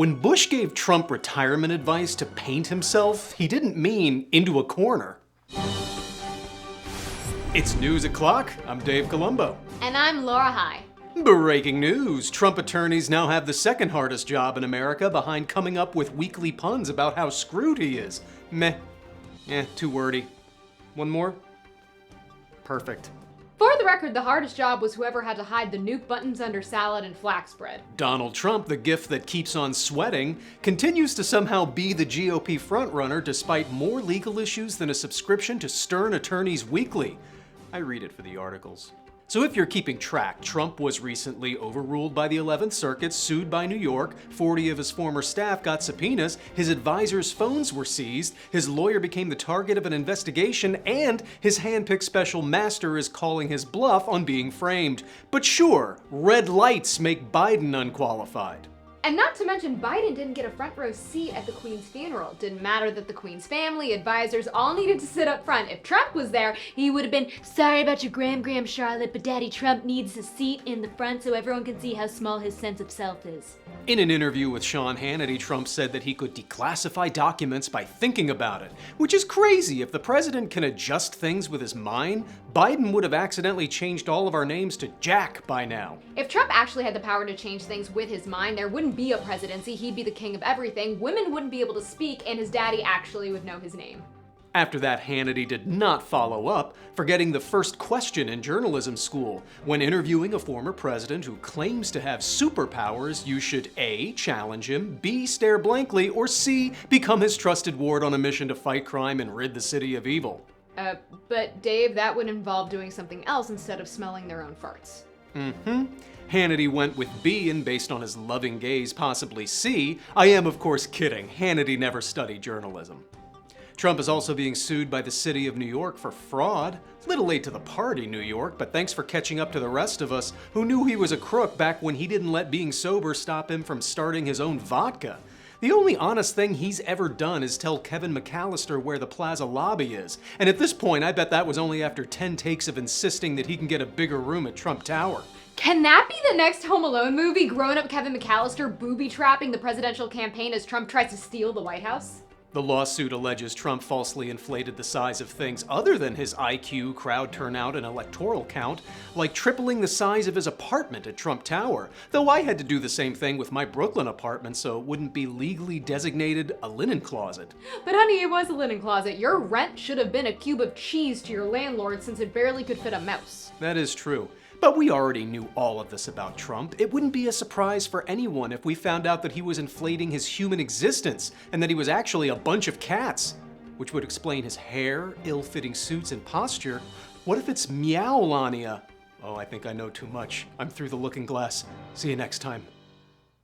When Bush gave Trump retirement advice to paint himself, he didn't mean into a corner. It's News O'Clock. I'm Dave Colombo. And I'm Laura High. Breaking news. Trump attorneys now have the second hardest job in America behind coming up with weekly puns about how screwed he is. Meh. Too wordy. One more? Perfect. For the record, the hardest job was whoever had to hide the nuke buttons under salad and flax bread. Donald Trump, the gift that keeps on sweating, continues to somehow be the GOP frontrunner despite more legal issues than a subscription to Stern Attorneys Weekly. I read it for the articles. So if you're keeping track, Trump was recently overruled by the 11th Circuit, sued by New York, 40 of his former staff got subpoenas, his advisors' phones were seized, his lawyer became the target of an investigation, and his handpicked special master is calling his bluff on being framed. But sure, red lights make Biden unqualified. And not to mention, Biden didn't get a front row seat at the Queen's funeral. Didn't matter that the Queen's family, advisors, all needed to sit up front. If Trump was there, he would have been, sorry about your gram, Charlotte, but Daddy Trump needs a seat in the front so everyone can see how small his sense of self is. In an interview with Sean Hannity, Trump said that he could declassify documents by thinking about it, which is crazy. If the president can adjust things with his mind, Biden would have accidentally changed all of our names to Jack by now. If Trump actually had the power to change things with his mind, there wouldn't be a presidency. He'd be the king of everything. Women wouldn't be able to speak, and his daddy actually would know his name. After that, Hannity did not follow up, forgetting the first question in journalism school. When interviewing a former president who claims to have superpowers, you should A, challenge him, B, stare blankly, or C, become his trusted ward on a mission to fight crime and rid the city of evil. But Dave, that would involve doing something else instead of smelling their own farts. Hannity went with B, and based on his loving gaze, possibly C. I am, of course, kidding. Hannity never studied journalism. Trump is also being sued by the city of New York for fraud. Little late to the party, New York, but thanks for catching up to the rest of us who knew he was a crook back when he didn't let being sober stop him from starting his own vodka. The only honest thing he's ever done is tell Kevin McAllister where the Plaza Lobby is. And at this point, I bet that was only after 10 takes of insisting that he can get a bigger room at Trump Tower. Can that be the next Home Alone movie? Grown-up Kevin McAllister booby-trapping the presidential campaign as Trump tries to steal the White House? The lawsuit alleges Trump falsely inflated the size of things other than his IQ, crowd turnout, and electoral count, like tripling the size of his apartment at Trump Tower, though I had to do the same thing with my Brooklyn apartment so it wouldn't be legally designated a linen closet. But honey, it was a linen closet. Your rent should have been a cube of cheese to your landlord since it barely could fit a mouse. That is true. But we already knew all of this about Trump. It wouldn't be a surprise for anyone if we found out that he was inflating his human existence and that he was actually a bunch of cats, which would explain his hair, ill-fitting suits, and posture. What if it's Meowlania? Oh, I think I know too much. I'm through the looking glass. See you next time.